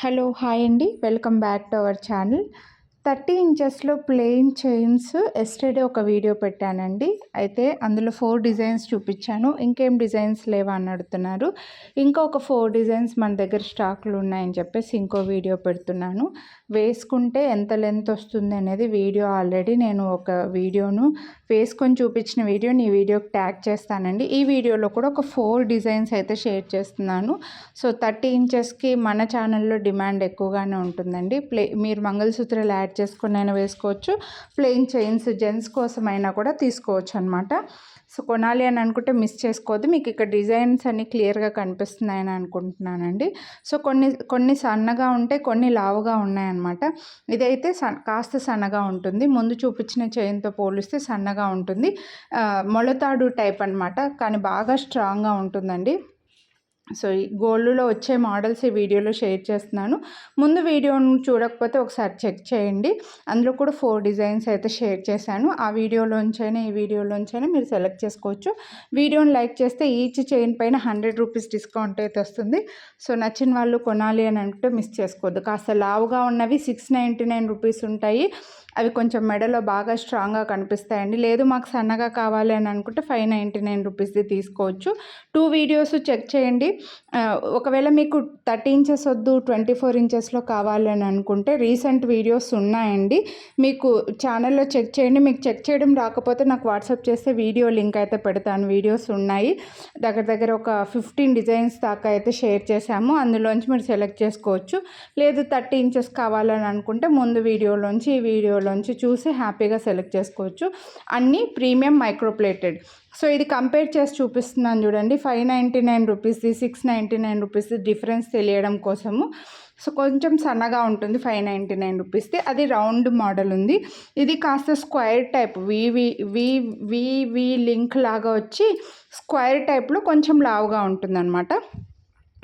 Hello hi అండి, welcome back to our channel. 30 ఇంచెస్లో plain chains yesterday ఒక video పెట్టానండి. అయితే అందులో 4 డిజైన్స్ చూపించాను. ఇంకేం డిజైన్స్ లేవా అని అడుగుతున్నారు. ఇంకా ఒక 4 డిజైన్స్ మన దగ్గర స్టాక్లు ఉన్నాయని చెప్పేసి ఇంకో వీడియో పెడుతున్నాను. వేసుకుంటే ఎంత లెంత్ వస్తుంది అనేది వీడియో ఆల్రెడీ నేను ఒక వీడియోను వేసుకొని చూపించిన వీడియోని ఈ వీడియోకి ట్యాగ్ చేస్తానండి. ఈ వీడియోలో కూడా ఒక 4 డిజైన్స్ అయితే షేర్ చేస్తున్నాను. సో 30 ఇంచెస్కి మన ఛానల్లో డిమాండ్ ఎక్కువగానే ఉంటుందండి. మీరు మంగళసూత్రాలు యాడ్ చేసుకొని అయినా వేసుకోవచ్చు, ప్లెయిన్ చైన్స్ జెంట్స్ కోసమైనా కూడా తీసుకోవచ్చు అనమాట. సో కొనాలి అని అనుకుంటే మిస్ చేసుకోవద్దు. మీకు ఇక్కడ డిజైన్స్ అన్నీ క్లియర్గా కనిపిస్తున్నాయని అనుకుంటున్నానండి. సో కొన్ని సన్నగా ఉంటాయి, కొన్ని లావుగా ఉన్నాయన్నమాట. ఇదైతే కాస్త సన్నగా ఉంటుంది. ముందు చూపించిన చైన్తో పోలిస్తే సన్నగా ఉంటుంది. మొలతాడు టైప్ అనమాట, కానీ బాగా స్ట్రాంగ్గా ఉంటుందండి. సో ఈ గోల్డ్లో వచ్చే మోడల్స్ ఈ వీడియోలో షేర్ చేస్తున్నాను. ముందు వీడియోను చూడకపోతే ఒకసారి చెక్ చేయండి. అందులో కూడా 4 డిజైన్స్ అయితే షేర్ చేశాను. ఆ వీడియోలోంచైనా ఈ వీడియోలోంచైనా మీరు సెలెక్ట్ చేసుకోవచ్చు. వీడియోని లైక్ చేస్తే ఈచ్ చైన్ పైన 100 రూపీస్ డిస్కౌంట్ అయితే వస్తుంది. సో నచ్చిన వాళ్ళు కొనాలి అని అనుకుంటే మిస్ చేసుకోవద్దు. కాస్త లావుగా ఉన్నవి 699 రూపీస్ ఉంటాయి. అవి కొంచెం మెడలో బాగా స్ట్రాంగ్గా కనిపిస్తాయండి. లేదు మాకు సన్నగా కావాలి అని అనుకుంటే 599 రూపీస్ది తీసుకోవచ్చు. 2 వీడియోస్ చెక్ చేయండి. ఒకవేళ మీకు 30 ఇంచెస్ వద్దు 24 ఇంచెస్లో కావాలి అని అనుకుంటే రీసెంట్ వీడియోస్ ఉన్నాయండి. మీకు ఛానల్లో చెక్ చేయండి. మీకు చెక్ చేయడం రాకపోతే నాకు వాట్సాప్ చేస్తే వీడియో లింక్ అయితే పెడతాను. వీడియోస్ ఉన్నాయి. దగ్గర ఒక 15 డిజైన్స్ దాకా అయితే షేర్ చేశాము. అందులోంచి మీరు సెలెక్ట్ చేసుకోవచ్చు. లేదు 30 ఇంచెస్ కావాలని అనుకుంటే ముందు వీడియోలోంచి ఈ వీడియోలోంచి చూసి హ్యాపీగా సెలెక్ట్ చేసుకోవచ్చు. అన్నీ ప్రీమియం మైక్రోప్లేటెడ్. సో ఇది కంపేర్ చేసి చూపిస్తున్నాను చూడండి. 599 రూపీస్ది 699 రూపీస్ది డిఫరెన్స్ తెలియడం కోసము. సో కొంచెం సన్నగా ఉంటుంది 599 రూపీస్ది. అది రౌండ్ మోడల్ ఉంది. ఇది కాస్త స్క్వేర్ టైప్ వి లింక్ లాగా వచ్చి స్క్వేర్ టైప్లో కొంచెం లావుగా ఉంటుందన్నమాట.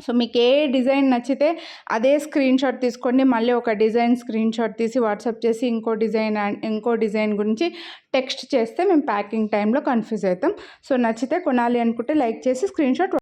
సో మీకు ఏ డిజైన్ నచ్చితే అదే స్క్రీన్ షాట్ తీసుకోండి. మళ్ళీ ఒక డిజైన్ స్క్రీన్ షాట్ తీసి వాట్సాప్ చేసి ఇంకో డిజైన్ గురించి టెక్స్ట్ చేస్తే మేము ప్యాకింగ్ టైంలో కన్ఫ్యూజ్ అవుతాం. సో నచ్చితే కొనాలి అనుకుంటే లైక్ చేసి స్క్రీన్ షాట్